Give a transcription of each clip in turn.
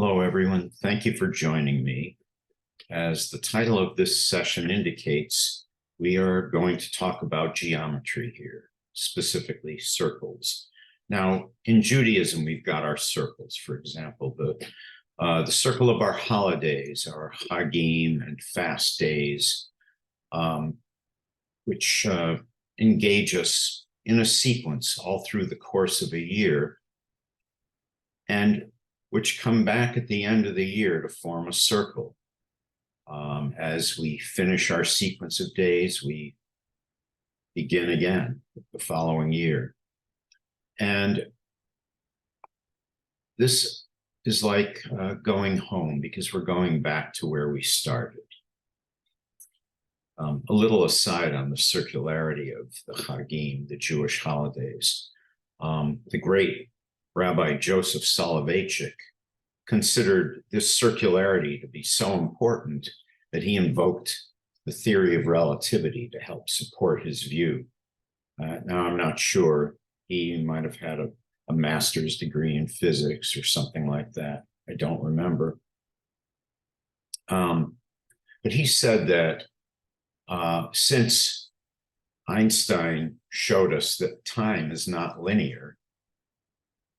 Hello, everyone. Thank you for joining me. As the title of this session indicates, we are going to talk about geometry here, specifically circles. Now, in Judaism, we've got our circles. For example, the circle of our holidays, our Hagim and fast days, which engage us in a sequence all through the course of a year, and which come back at the end of the year to form a circle. As we finish our sequence of days, we begin again the following year. And this is like going home, because we're going back to where we started. A little aside on the circularity of the Hagim, the Jewish holidays. The great Rabbi Joseph Soloveitchik considered this circularity to be so important that he invoked the theory of relativity to help support his view. Now, I'm not sure. He might have had a master's degree in physics or something like that. I don't remember. But he said that since Einstein showed us that time is not linear,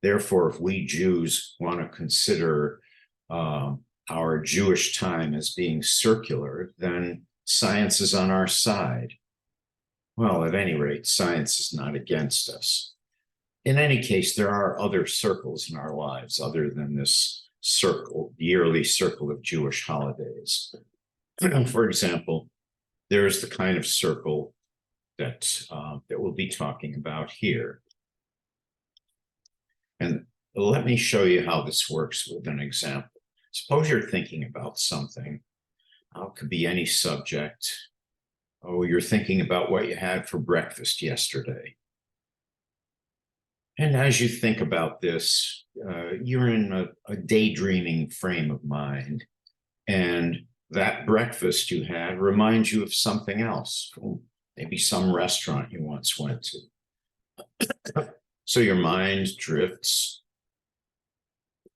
therefore, if we Jews want to consider our Jewish time as being circular, then science is on our side. Well, at any rate, science is not against us. In any case, there are other circles in our lives other than this circle, yearly circle of Jewish holidays. For example, there's the kind of circle that we'll be talking about here. And let me show you how this works with an example. Suppose you're thinking about something. It could be any subject. Oh, you're thinking about what you had for breakfast yesterday. And as you think about this, you're in a daydreaming frame of mind. And that breakfast you had reminds you of something else, maybe some restaurant you once went to. So your mind drifts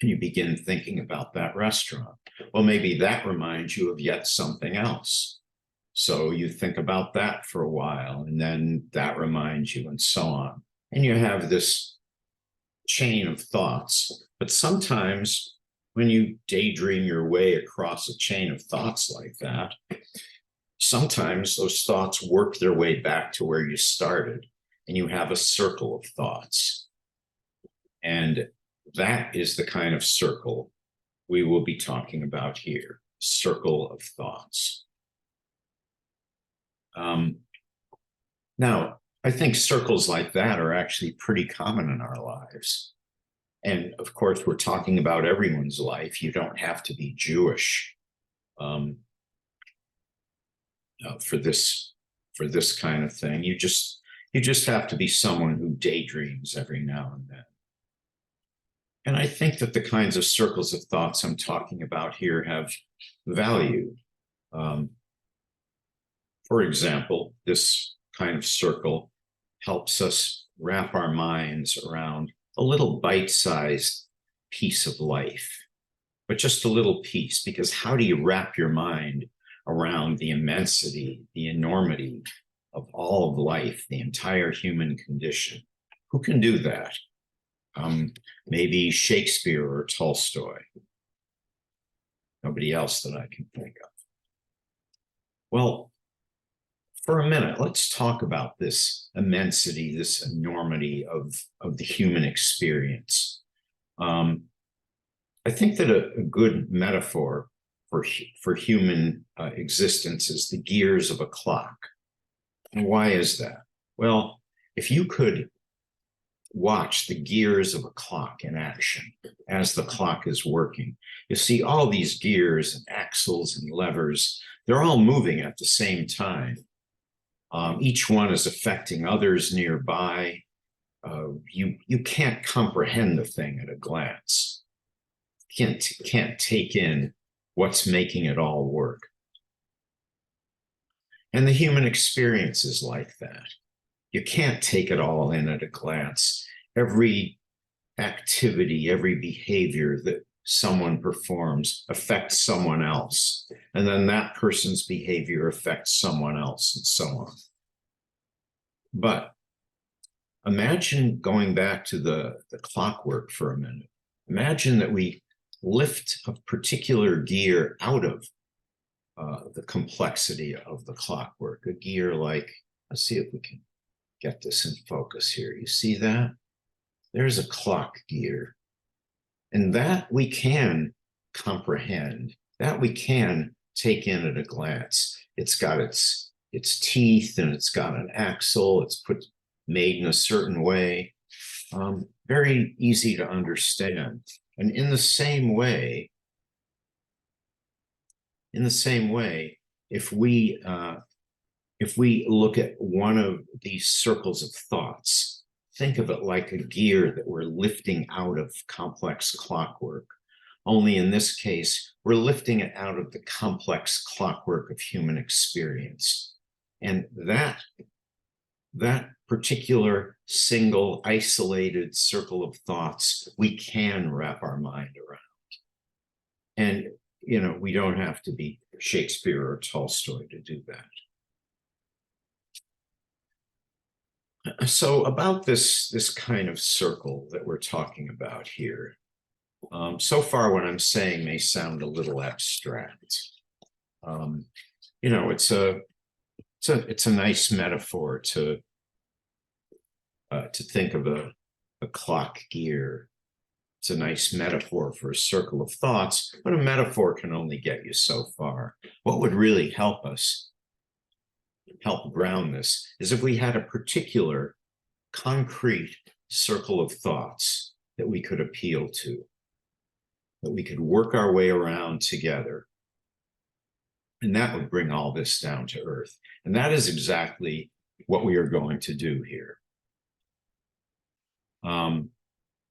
and you begin thinking about that restaurant. Well, maybe that reminds you of yet something else. So you think about that for a while, and then that reminds you, and so on. And you have this chain of thoughts. But sometimes when you daydream your way across a chain of thoughts like that, sometimes those thoughts work their way back to where you started, and you have a circle of thoughts. And that is the kind of circle we will be talking about here, circle of thoughts. Now, I think circles like that are actually pretty common in our lives. And of course, we're talking about everyone's life. You don't have to be Jewish for this kind of thing. You just have to be someone who daydreams every now and then. And I think that the kinds of circles of thoughts I'm talking about here have value. For example, this kind of circle helps us wrap our minds around a little bite-sized piece of life, but just a little piece, because how do you wrap your mind around the immensity, the enormity of all of life, the entire human condition? Who can do that? Maybe Shakespeare or Tolstoy. Nobody else that I can think of. Well, for a minute, let's talk about this immensity, this enormity of the human experience. I think that a good metaphor for human existence is the gears of a clock. And why is that? Well, if you could watch the gears of a clock in action as the clock is working, you see all these gears and axles and levers. They're all moving at the same time. Each one is affecting others nearby. You can't comprehend the thing at a glance. You can't take in what's making it all work. And the human experience is like that. You can't take it all in at a glance. Every activity, every behavior someone performs affects someone else, and then that person's behavior affects someone else, and so on. But imagine going back to the clockwork for a minute. Imagine that we lift a particular gear out of the complexity of the clockwork, a gear like, let's see if we can get this in focus here. You see that? There's a clock gear. And that we can comprehend, that we can take in at a glance. It's got its teeth, and it's got an axle. It's made in a certain way. Very easy to understand. And in the same way, if we look at one of these circles of thoughts, think of it like a gear that we're lifting out of complex clockwork. Only in this case, we're lifting it out of the complex clockwork of human experience. And that particular single isolated circle of thoughts, we can wrap our mind around. And, we don't have to be Shakespeare or Tolstoy to do that. So about this kind of circle that we're talking about here, so far what I'm saying may sound a little abstract. It's a nice metaphor to think of a clock gear. It's a nice metaphor for a circle of thoughts, but a metaphor can only get you so far. What would really help ground this is if we had a particular concrete circle of thoughts that we could appeal to, that we could work our way around together. And that would bring all this down to earth. And that is exactly what we are going to do here.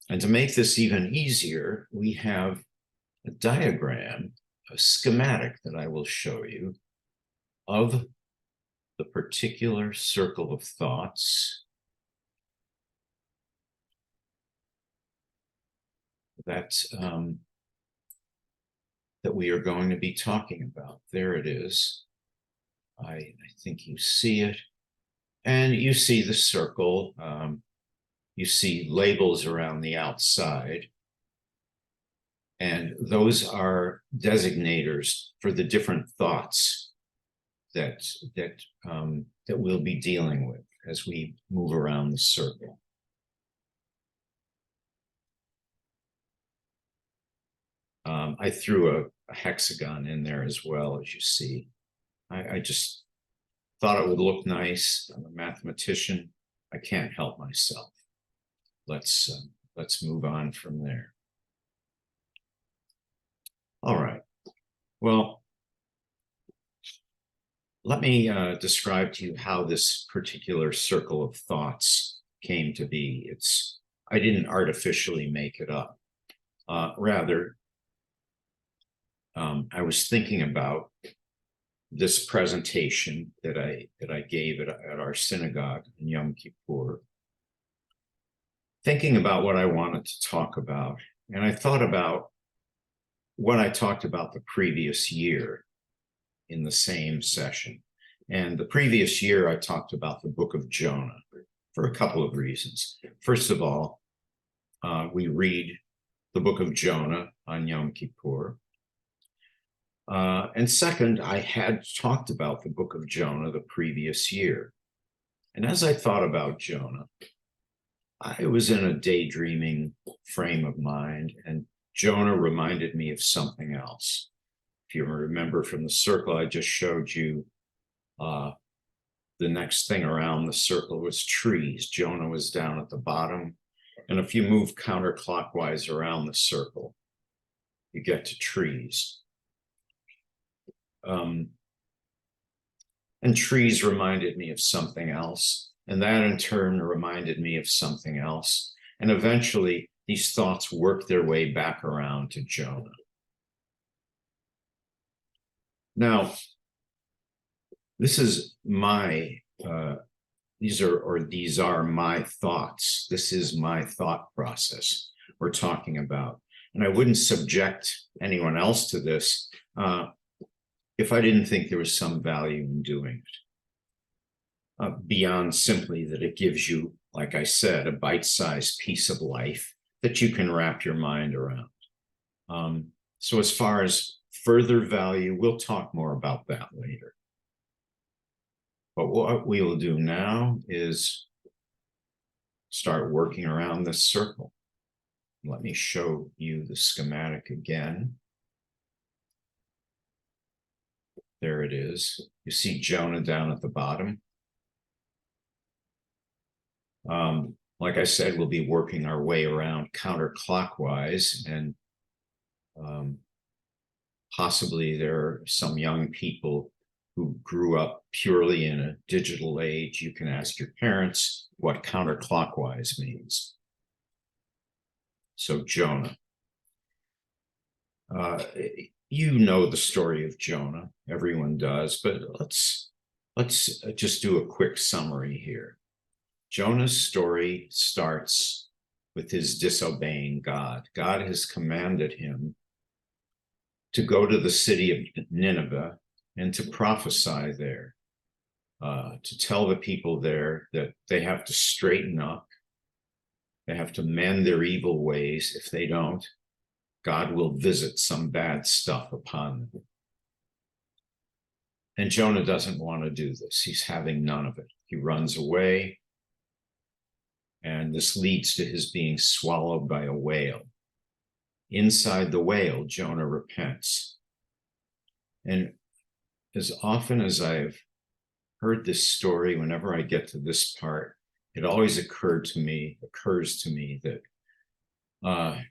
And to make this even easier, we have a diagram, a schematic that I will show you of the particular circle of thoughts that we are going to be talking about. There it is. I think you see it. And you see the circle. You see labels around the outside. And those are designators for the different thoughts that we'll be dealing with as we move around the circle. I threw a hexagon in there as well, as you see. I just thought it would look nice. I'm a mathematician. I can't help myself. Let's move on from there. All right. Well, let me describe to you how this particular circle of thoughts came to be. I didn't artificially make it up. Rather, I was thinking about this presentation that I gave at our synagogue in Yom Kippur, thinking about what I wanted to talk about. And I thought about what I talked about the previous year in the same session. And the previous year, I talked about the book of Jonah for a couple of reasons. First of all, we read the book of Jonah on Yom Kippur. And second, I had talked about the book of Jonah the previous year. And as I thought about Jonah, I was in a daydreaming frame of mind, and Jonah reminded me of something else. If you remember from the circle I just showed you, the next thing around the circle was trees. Jonah was down at the bottom. And if you move counterclockwise around the circle, you get to trees. And trees reminded me of something else. And that in turn reminded me of something else. And eventually these thoughts worked their way back around to Jonah. Now, this is these are my thoughts. This is my thought process we're talking about. and I wouldn't subject anyone else to this if I didn't think there was some value in doing it, beyond simply that it gives you, like I said, a bite-sized piece of life that you can wrap your mind around. So as far as further value, we'll talk more about that later. But what we will do now is start working around this circle. Let me show you the schematic again. There it is. You see Jonah down at the bottom. Like I said, we'll be working our way around counterclockwise, and possibly there are some young people who grew up purely in a digital age. You can ask your parents what counterclockwise means. So Jonah. You know the story of Jonah. Everyone does, but let's just do a quick summary here. Jonah's story starts with his disobeying God. God has commanded him to go to the city of Nineveh and to prophesy there, to tell the people there that they have to straighten up, they have to mend their evil ways. If they don't, God will visit some bad stuff upon them. And Jonah doesn't want to do this. He's having none of it. He runs away, and this leads to his being swallowed by a whale. Inside the whale, Jonah repents. And as often as I've heard this story, whenever I get to this part, it always occurs to me that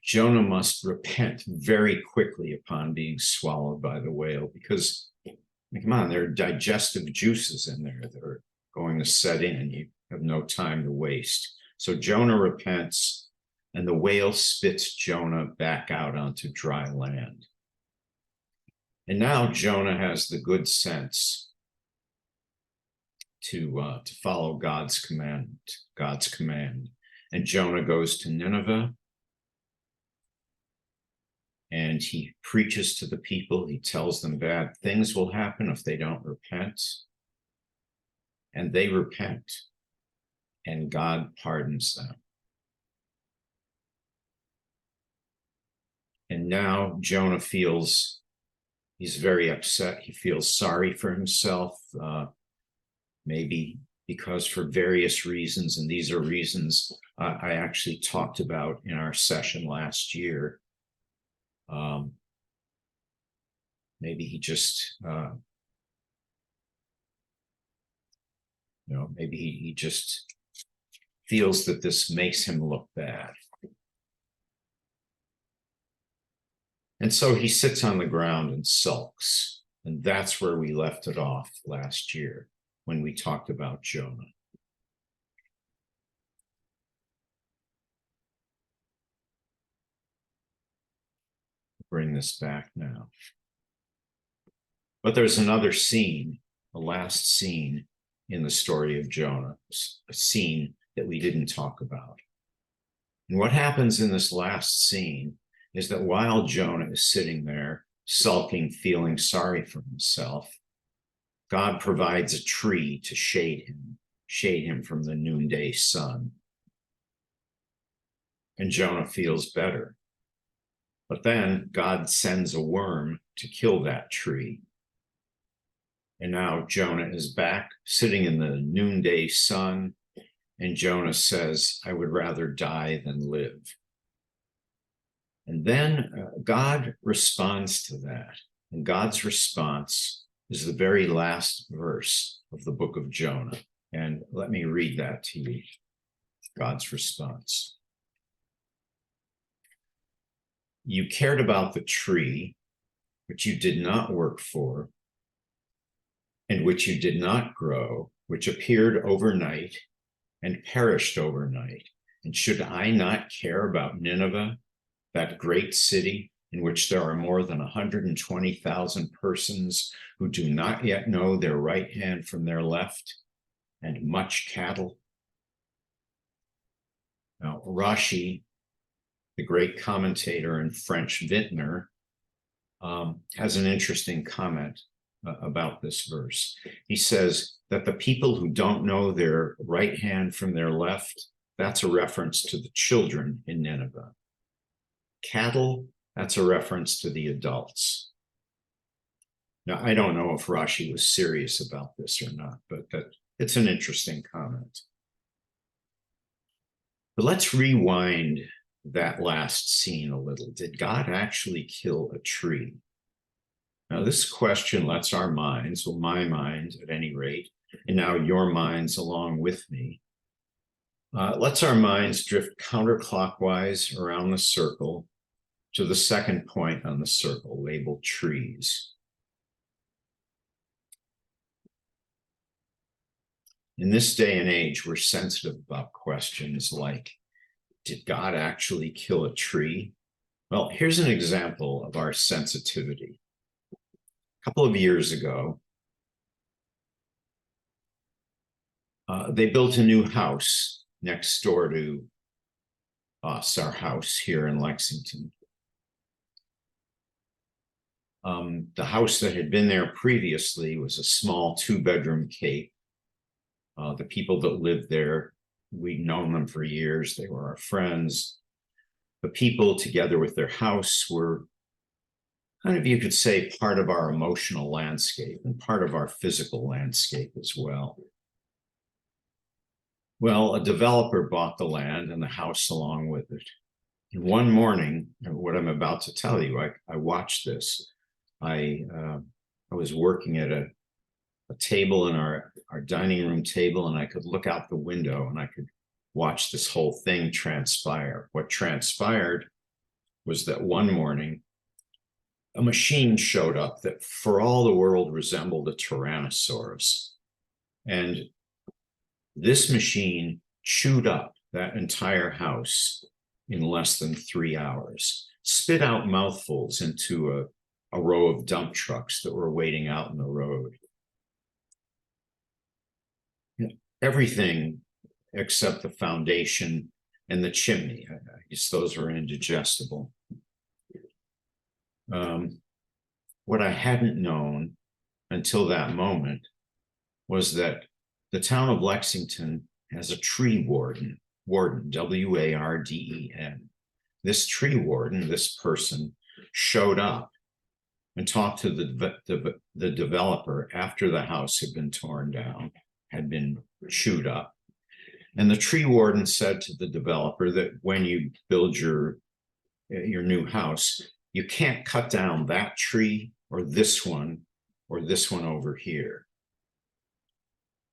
Jonah must repent very quickly upon being swallowed by the whale, because, come on, there are digestive juices in there that are going to set in, and you have no time to waste. So Jonah repents, and the whale spits Jonah back out onto dry land. And now Jonah has the good sense to follow God's command. And Jonah goes to Nineveh, and he preaches to the people. He tells them bad things will happen if they don't repent. And they repent, and God pardons them. And now Jonah feels he's very upset. He feels sorry for himself, maybe because for various reasons, and these are reasons I actually talked about in our session last year. Maybe he just, maybe he just feels that this makes him look bad. And so he sits on the ground and sulks. And that's where we left it off last year when we talked about Jonah. Bring this back now. But there's another scene, the last scene in the story of Jonah, a scene that we didn't talk about. And what happens in this last scene is that while Jonah is sitting there, sulking, feeling sorry for himself, God provides a tree to shade him from the noonday sun. And Jonah feels better. But then God sends a worm to kill that tree. And now Jonah is back sitting in the noonday sun, and Jonah says, I would rather die than live. And then God responds to that. And God's response is the very last verse of the book of Jonah. And let me read that to you. God's response. You cared about the tree, which you did not work for, and which you did not grow, which appeared overnight and perished overnight. And should I not care about Nineveh, that great city in which there are more than 120,000 persons who do not yet know their right hand from their left, and much cattle? Now, Rashi the great commentator and French vintner, has an interesting comment about this verse. He says that the people who don't know their right hand from their left, that's a reference to the children in Nineveh. Cattle, that's a reference to the adults. Now, I don't know if Rashi was serious about this or not, but it's an interesting comment. But let's rewind that last scene a little. Did God actually kill a tree? Now, this question lets our minds, well, my mind at any rate, and now your minds along with me, lets our minds drift counterclockwise around the circle to the second point on the circle, labeled trees. In this day and age, we're sensitive about questions like, did God actually kill a tree? Well, here's an example of our sensitivity. A couple of years ago, they built a new house next door to us, our house here in Lexington. The house that had been there previously was a small 2-bedroom cape. The people that lived there, we'd known them for years. They were our friends. The people, together with their house, were kind of, you could say, part of our emotional landscape and part of our physical landscape as well. Well, a developer bought the land and the house along with it. And one morning, what I'm about to tell you, I watched this. I was working at a table in our dining room table, and I could look out the window and I could watch this whole thing transpire. What transpired was that one morning, a machine showed up that for all the world resembled a Tyrannosaurus. And this machine chewed up that entire house in less than 3 hours, spit out mouthfuls into a row of dump trucks that were waiting out in the road. Everything except the foundation and the chimney. I guess those were indigestible. What I hadn't known until that moment was that the town of Lexington has a tree warden, W-A-R-D-E-N. This tree warden, this person, showed up and talked to the developer after the house had been torn down, had been chewed up. And the tree warden said to the developer that when you build your new house, you can't cut down that tree or this one over here.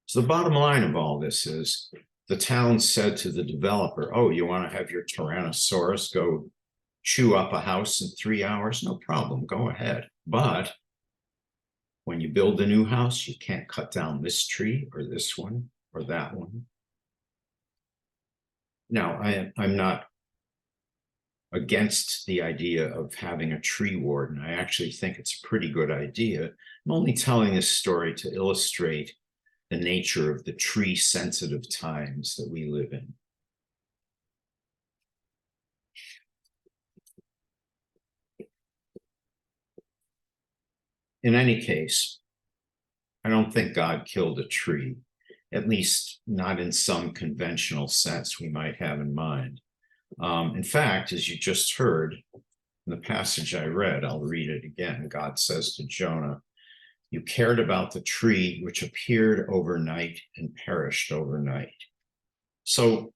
So the bottom line of all this is the town said to the developer, oh, you want to have your Tyrannosaurus go chew up a house in 3 hours? No problem, go ahead. But when you build a new house, you can't cut down this tree or this one or that one. Now, I'm not against the idea of having a tree warden. I actually think it's a pretty good idea. I'm only telling this story to illustrate the nature of the tree-sensitive times that we live in. In any case, I don't think God killed a tree, at least not in some conventional sense we might have in mind. In fact, as you just heard in the passage I read, I'll read it again. God says to Jonah, you cared about the tree which appeared overnight and perished overnight. So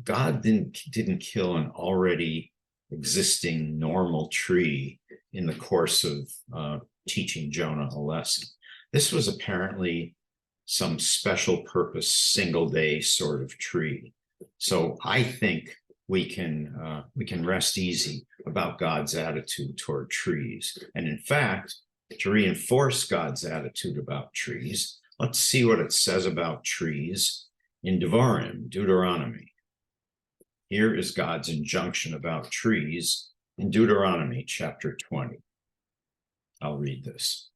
God didn't kill an already existing normal tree in the course of teaching Jonah a lesson. This was apparently some special purpose, single day sort of tree. So I think we can rest easy about God's attitude toward trees. And in fact, to reinforce God's attitude about trees, let's see what it says about trees in Devarim, Deuteronomy. Here is God's injunction about trees in Deuteronomy chapter 20. I'll read this.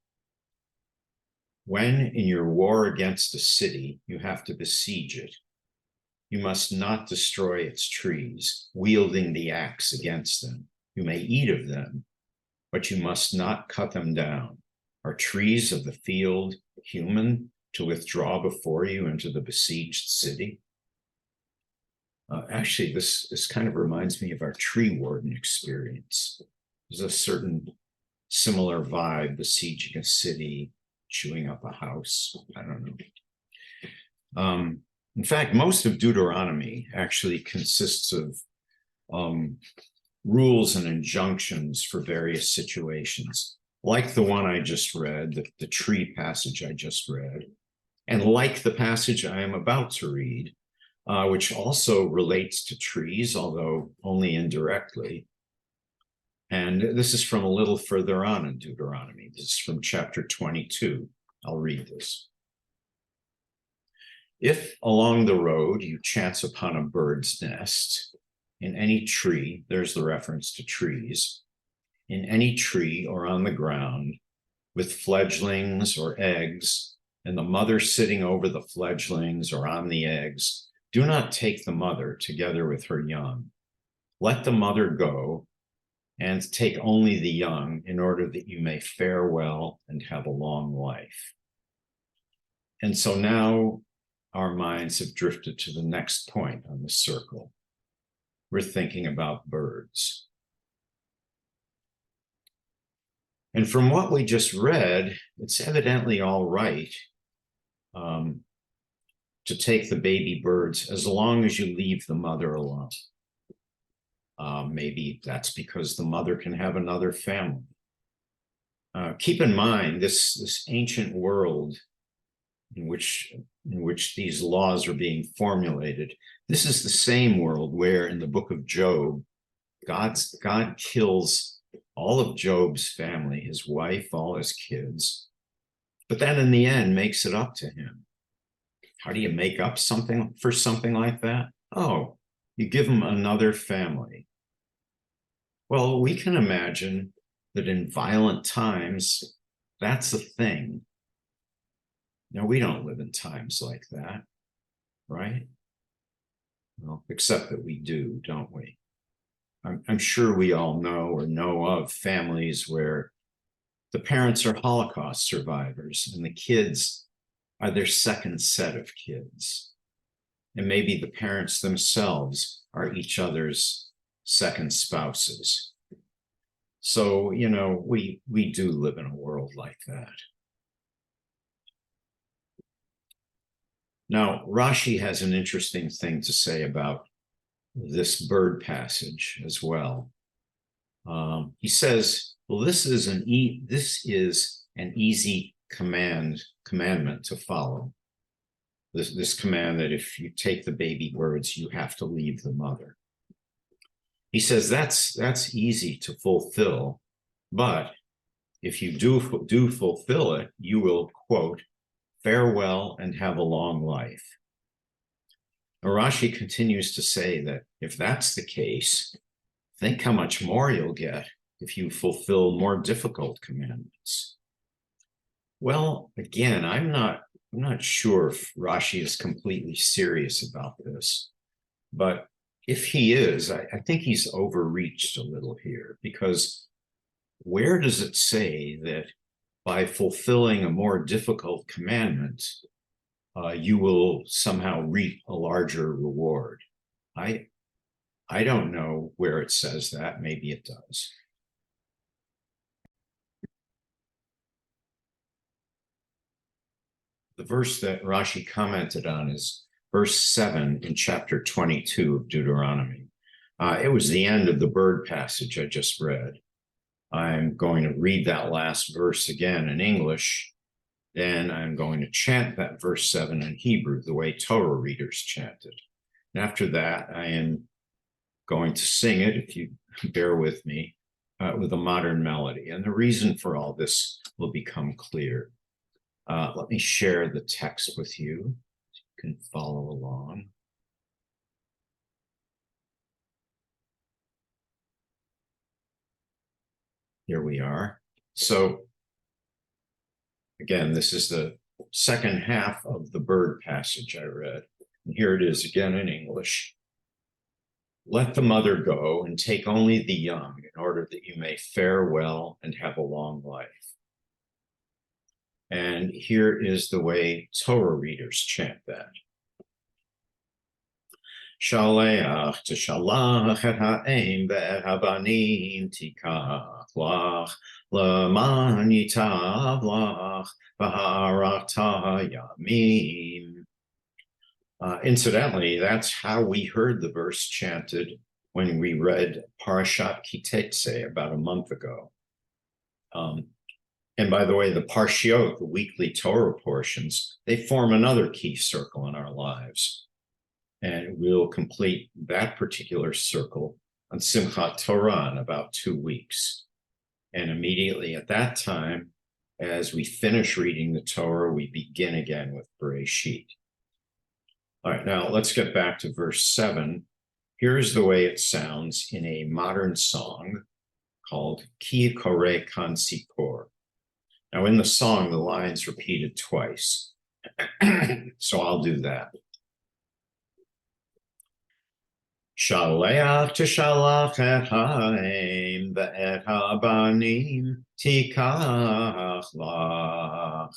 When in your war against a city, you have to besiege it, You must not destroy its trees, wielding the axe against them. You may eat of them, but you must not cut them down. Are trees of the field human to withdraw before you into the besieged city? Actually, this kind of reminds me of our tree warden experience. There's a certain similar vibe, besieging a city, chewing up a house. I don't know. In fact, most of Deuteronomy actually consists of rules and injunctions for various situations, like the one I just read, the tree passage I just read, and like the passage I am about to read, which also relates to trees, although only indirectly. And this is from a little further on in Deuteronomy. This is from chapter 22. I'll read this. If along the road you chance upon a bird's nest, in any tree, there's the reference to trees, in any tree or on the ground, with fledglings or eggs, and the mother sitting over the fledglings or on the eggs, do not take the mother together with her young. Let the mother go and take only the young in order that you may fare well and have a long life. And so now our minds have drifted to the next point on the circle. We're thinking about birds. And from what we just read, it's evidently all right to take the baby birds as long as you leave the mother alone. Maybe that's because the mother can have another family. Keep in mind this ancient world in which these laws are being formulated. This is the same world where in the book of Job, God kills all of Job's family, his wife, all his kids, but then in the end makes it up to him. How do you make up something for something like that? Oh, you give him another family. Well, we can imagine that in violent times, that's a thing. Now, we don't live in times like that, right? Well, except that we do, don't we? I'm sure we all know of families where the parents are Holocaust survivors and the kids are their second set of kids. And maybe the parents themselves are each other's second spouses. So, we do live in a world like that. Now, Rashi has an interesting thing to say about this bird passage as well. He says, well, this is an easy commandment to follow. This command that if you take the baby birds, you have to leave the mother. He says that's easy to fulfill, but if you do fulfill it, you will, quote, fare well and have a long life. Rashi continues to say that if that's the case, think how much more you'll get if you fulfill more difficult commandments. Well, again, I'm not sure if Rashi is completely serious about this, but if he is, I think he's overreached a little here, because where does it say that by fulfilling a more difficult commandment, you will somehow reap a larger reward? I don't know where it says that. Maybe it does. The verse that Rashi commented on is verse 7 in chapter 22 of Deuteronomy. It was the end of the bird passage I just read. I'm going to read that last verse again in English. Then I'm going to chant that verse 7 in Hebrew, the way Torah readers chanted. And after that, I am going to sing it, if you bear with me, with a modern melody. And the reason for all this will become clear. Let me share the text with you. You can follow along. Here we are. So again, this is the second half of the bird passage I read. And here it is again in English. Let the mother go and take only the young in order that you may fare well and have a long life. And here is the way Torah readers chant that. Shaleach teshalach et ha'em ve'et habanim tikach lach leman yitav lach v'ha'arachta yamim. Incidentally, that's how we heard the verse chanted when we read Parashat Kitetse about a month ago. And by the way, the Parshiot, the weekly Torah portions, they form another key circle in our lives. And we'll complete that particular circle on Simchat Torah in about 2 weeks. And immediately at that time, as we finish reading the Torah, we begin again with Bereshit. All right, now let's get back to verse 7. Here's the way it sounds in a modern song called Ki Koreh Kan Sipor. Now in the song, the line's repeated twice. So I'll do that. Shaleach teshalach et ha'em ve'et ha'banim tikach lach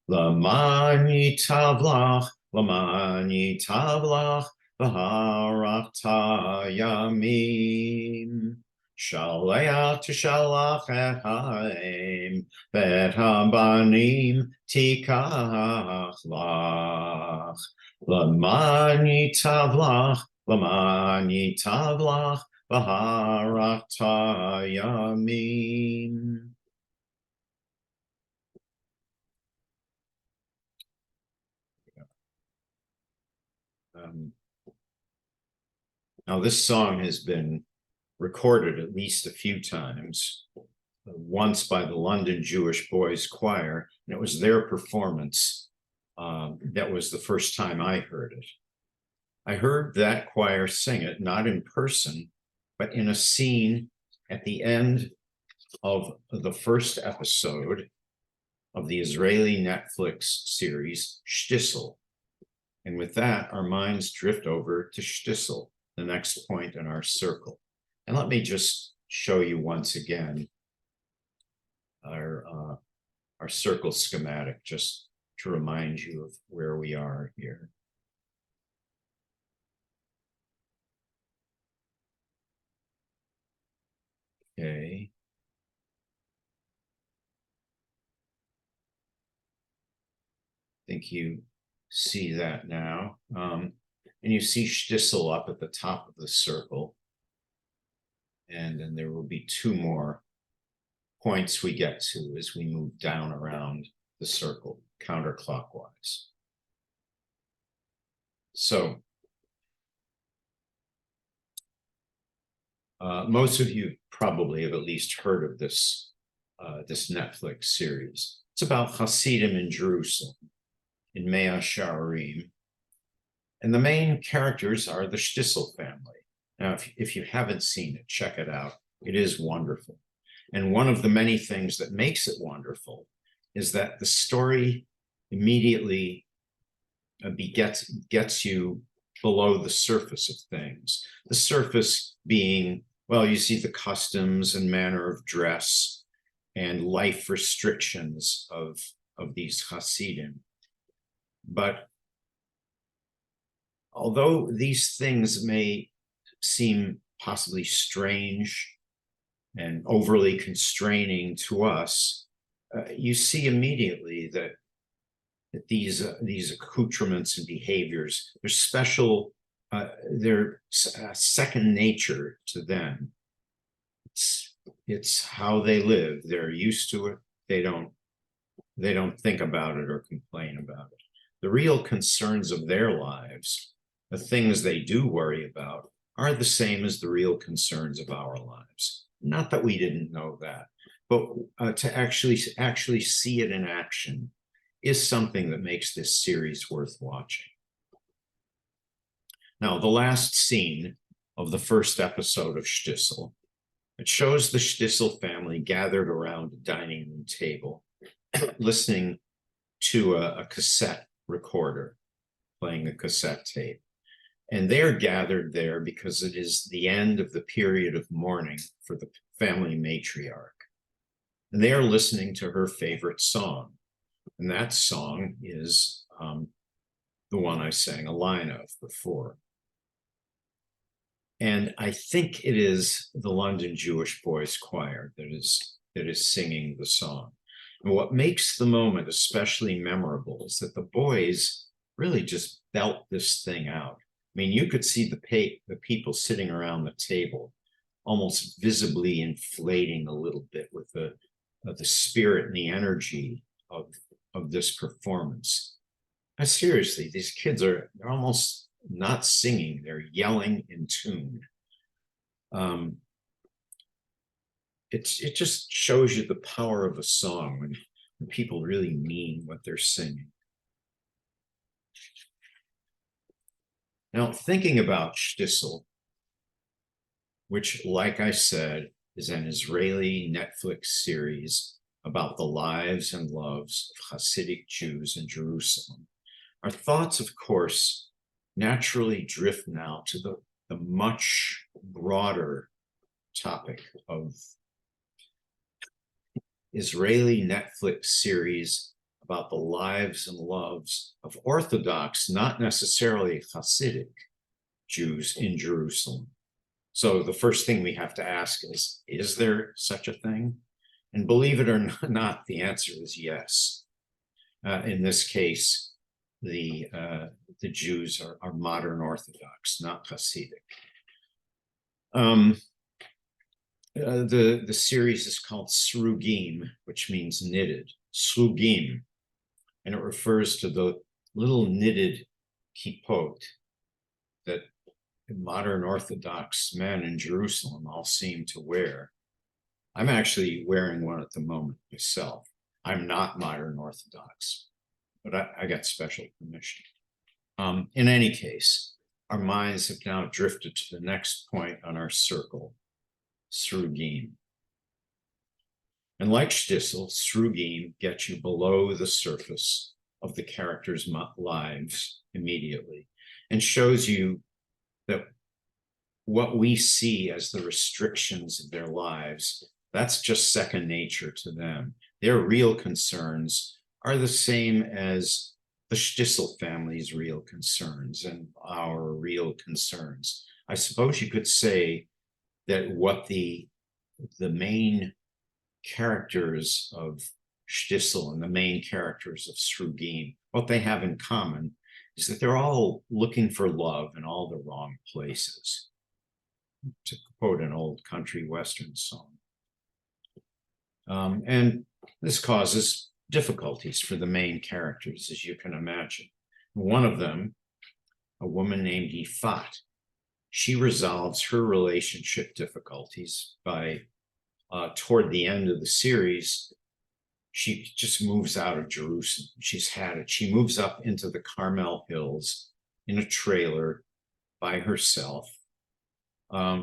leman yitav lach leman yitav lach v'ha'arachta yamim. Shaleach teshalach et ha'em ve'et ha'banim tikach lach leman yitav lach leman yitav lach v'ha'arachta yamim. Now, this song has been recorded at least a few times, once by the London Jewish Boys Choir, and it was their performance that was the first time I heard it. I heard that choir sing it, not in person, but in a scene at the end of the first episode of the Israeli Netflix series, Shtisel. And with that, our minds drift over to Shtisel, the next point in our circle. And let me just show you once again our circle schematic, just to remind you of where we are here. Okay. I think you see that now. And you see Shtisel up at the top of the circle. And then there will be 2 more points we get to as we move down around the circle, counterclockwise. So, most of you probably have at least heard of this, this Netflix series. It's about Hasidim in Jerusalem, in Mea Sha'arim. And the main characters are the Shtisel family. Now, if you haven't seen it, check it out. It is wonderful. And one of the many things that makes it wonderful is that the story immediately gets you below the surface of things. The surface being, well, you see the customs and manner of dress and life restrictions of these Hasidim. But although these things may seem possibly strange and overly constraining to us, you see immediately that these accoutrements and behaviors, they're special, they're second nature to them. It's how they live. They're used to it. They don't think about it or complain about it. The real concerns of their lives, the things they do worry about, are the same as the real concerns of our lives. Not that we didn't know that, but to actually see it in action is something that makes this series worth watching. Now, the last scene of the first episode of Shtisel, it shows the Shtisel family gathered around a dining room table, listening to a cassette recorder. playing a cassette tape. And they're gathered there because it is the end of the period of mourning for the family matriarch. And they are listening to her favorite song. And that song is the one I sang a line of before. And I think it is the London Jewish Boys Choir that is singing the song. And what makes the moment especially memorable is that the boys really just belt this thing out. I mean, you could see the people sitting around the table almost visibly inflating a little bit with the spirit and the energy of this performance. Now, seriously, these kids they're almost not singing, they're yelling in tune. It just shows you the power of a song when people really mean what they're singing. Now, thinking about Shtisel, which, like I said, is an Israeli Netflix series about the lives and loves of Hasidic Jews in Jerusalem, our thoughts, of course, naturally drift now to the much broader topic of Israeli Netflix series about the lives and loves of Orthodox, not necessarily Hasidic Jews in Jerusalem. So the first thing we have to ask is there such a thing? And believe it or not, the answer is yes. In this case, the Jews are modern Orthodox, not Hasidic. The series is called Srugim, which means knitted, Slugim, and it refers to the little knitted kippot that modern Orthodox men in Jerusalem all seem to wear. I'm actually wearing one at the moment myself. I'm not modern Orthodox, but I got special permission. In any case, our minds have now drifted to the next point on our circle, Srugim. And like Shtisel, Srugim gets you below the surface of the characters' lives immediately and shows you that what we see as the restrictions of their lives, that's just second nature to them. Their real concerns are the same as the Shtisel family's real concerns and our real concerns. I suppose you could say that what the main characters of Shtisel and the main characters of Srugim, what they have in common is that they're all looking for love in all the wrong places, to quote an old country western song. And this causes difficulties for the main characters, as you can imagine. One of them, a woman named Yifat, she resolves her relationship difficulties by, toward the end of the series, she just moves out of Jerusalem. She's had it. She moves up into the Carmel Hills in a trailer by herself,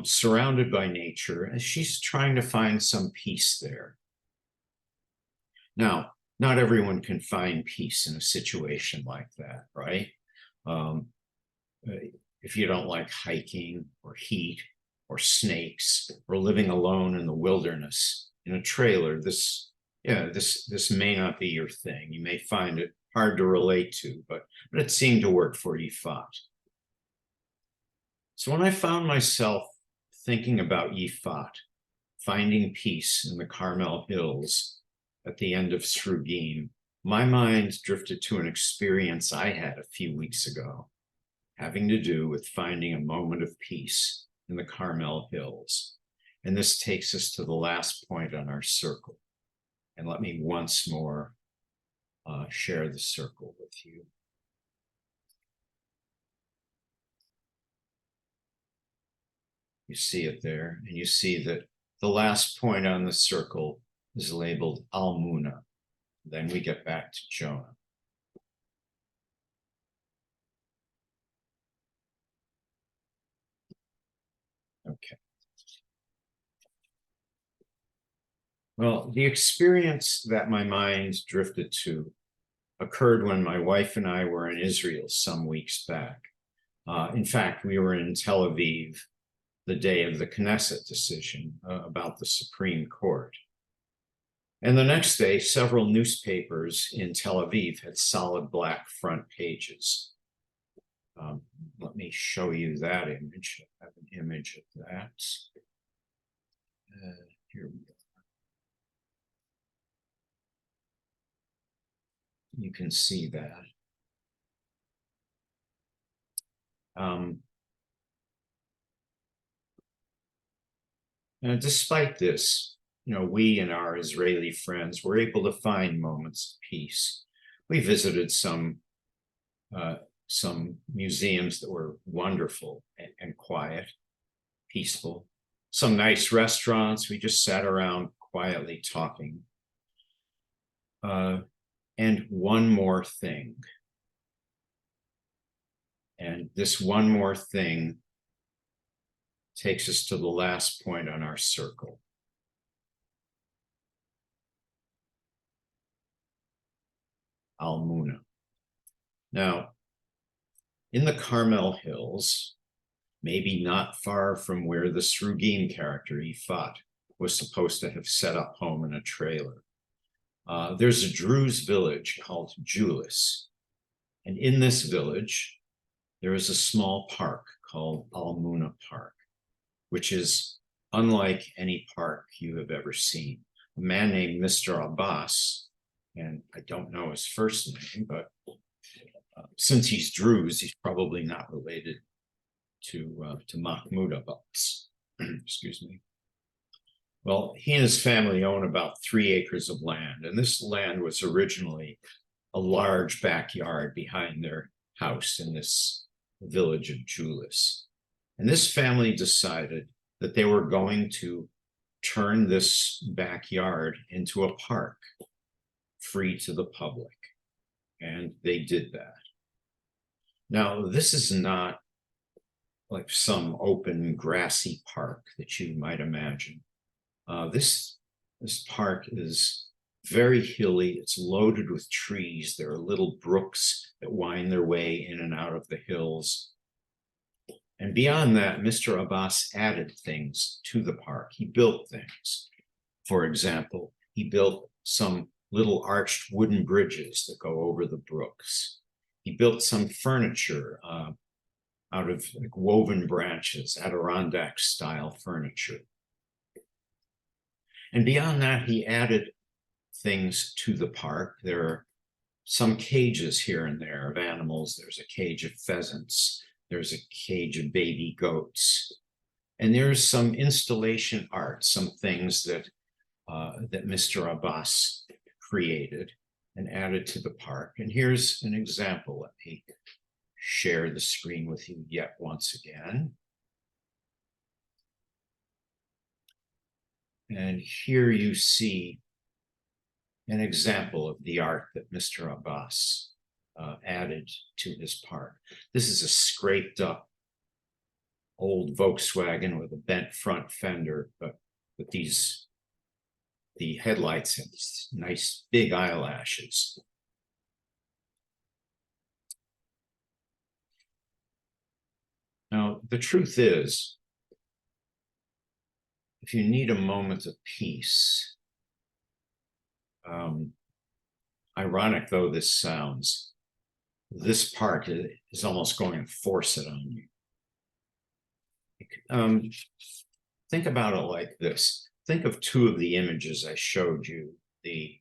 surrounded by nature, and she's trying to find some peace there. Now, not everyone can find peace in a situation like that, right? If you don't like hiking or heat or snakes or living alone in the wilderness in a trailer, this may not be your thing. You may find it hard to relate to, but it seemed to work for Yifat. So when I found myself thinking about Yifat, finding peace in the Carmel Hills at the end of Srugim, my mind drifted to an experience I had a few weeks ago, having to do with finding a moment of peace in the Carmel Hills. And this takes us to the last point on our circle. And let me once more share the circle with you. You see it there, and you see that the last point on the circle is labeled Almuna. Then we get back to Jonah. Okay. Well, the experience that my mind drifted to occurred when my wife and I were in Israel some weeks back. In fact, we were in Tel Aviv the day of the Knesset decision about the Supreme Court. And the next day, several newspapers in Tel Aviv had solid black front pages. Let me show you that image. I have an image of that. Here we go. You can see that. And despite this, we and our Israeli friends were able to find moments of peace. We visited some museums that were wonderful and quiet, peaceful. Some nice restaurants. We just sat around quietly talking. And one more thing. And this one more thing takes us to the last point on our circle. Almuna. Now, in the Carmel Hills, maybe not far from where the Srugim character, Yifat, was supposed to have set up home in a trailer, there's a Druze village called Julis. And in this village, there is a small park called Almuna Park, which is unlike any park you have ever seen. A man named Mr. Abbas, and I don't know his first name, but since he's Druze, he's probably not related to Mahmoud Abbas. Excuse me. Well, he and his family own about 3 acres of land, and this land was originally a large backyard behind their house in this village of Julis. And this family decided that they were going to turn this backyard into a park, free to the public. And they did that. Now, this is not like some open grassy park that you might imagine. This park is very hilly. It's loaded with trees. There are little brooks that wind their way in and out of the hills. And beyond that, Mr. Abbas added things to the park. He built things. For example, he built some little arched wooden bridges that go over the brooks. He built some furniture out of like woven branches, Adirondack-style furniture. And beyond that, he added things to the park. There are some cages here and there of animals. There's a cage of pheasants. There's a cage of baby goats. And there's some installation art, some things that Mr. Abbas created and added to the park. And here's an example. Let me share the screen with you yet once again. And here you see an example of the art that Mr. Abbas added to his park. This is a scraped up old Volkswagen with a bent front fender, but the headlights have these nice big eyelashes. Now, the truth is, if you need a moment of peace, ironic though this sounds, this park is almost going to force it on you. Think about it like this. Think of 2 of the images I showed you, the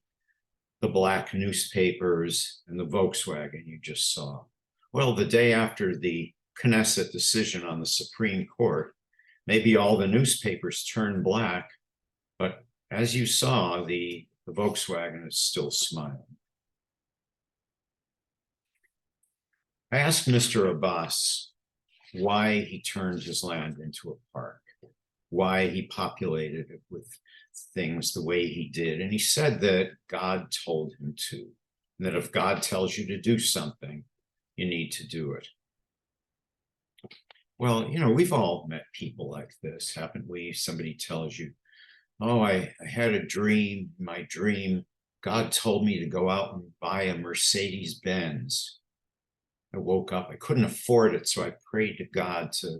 black newspapers and the Volkswagen you just saw. Well, the day after the Knesset decision on the Supreme Court, maybe all the newspapers turned black, but as you saw, the Volkswagen is still smiling. I asked Mr. Abbas why he turned his land into a park, why he populated it with things the way he did. And he said that God told him to, and that if God tells you to do something, you need to do it. Well, we've all met people like this, haven't we? Somebody tells you, oh, I had a dream. My dream God told me to go out and buy a Mercedes Benz. I woke up, I couldn't afford it, so I prayed to God to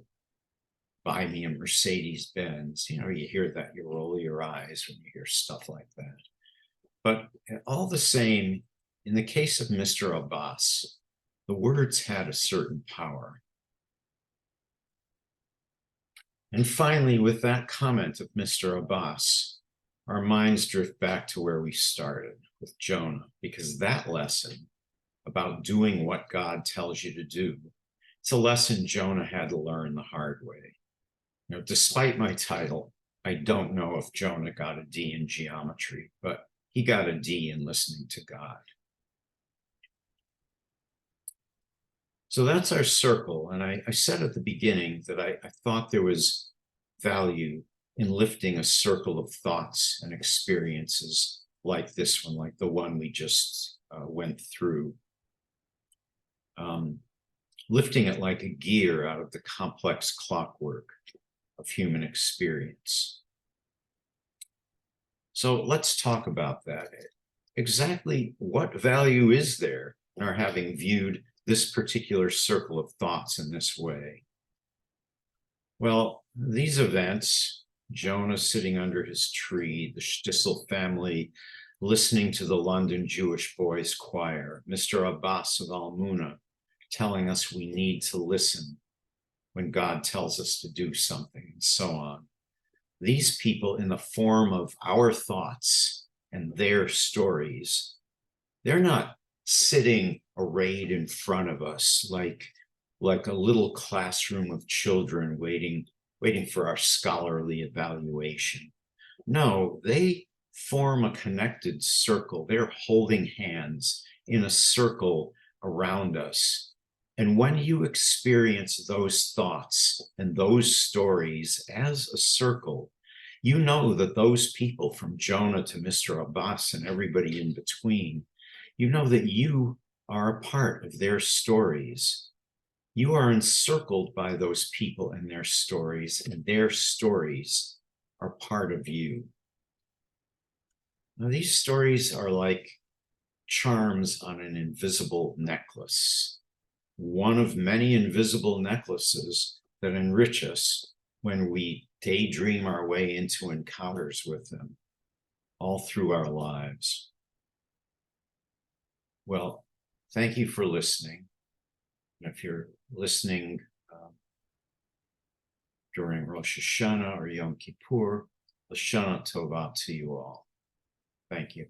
buy me a Mercedes Benz. You know, you hear that, you roll your eyes when you hear stuff like that. But all the same, in the case of Mr. Abbas, the words had a certain power. And finally, with that comment of Mr. Abbas, our minds drift back to where we started with Jonah, because that lesson about doing what God tells you to do, it's a lesson Jonah had to learn the hard way. You know, despite my title, I don't know if Jonah got a D in geometry, but he got a D in listening to God. So that's our circle. And I said at the beginning that I thought there was value in lifting a circle of thoughts and experiences like this one, like the one we just went through. Lifting it like a gear out of the complex clockwork of human experience. So let's talk about that. Exactly what value is there in our having viewed this particular circle of thoughts in this way? Well, these events, Jonah sitting under his tree, the Stissel family listening to the London Jewish Boys Choir, Mr. Abbas of Almuna telling us we need to listen when God tells us to do something, and so on. These people, in the form of our thoughts and their stories, they're not sitting arrayed in front of us like a little classroom of children waiting for our scholarly evaluation. No, they form a connected circle. They're holding hands in a circle around us. And when you experience those thoughts and those stories as a circle, you know that those people, from Jonah to Mr. Abbas and everybody in between, you know that you are a part of their stories. You are encircled by those people and their stories are part of you. Now, these stories are like charms on an invisible necklace, one of many invisible necklaces that enrich us when we daydream our way into encounters with them all through our lives. Well, thank you for listening. And if you're listening during Rosh Hashanah or Yom Kippur, Lashana Tova to you all. Thank you.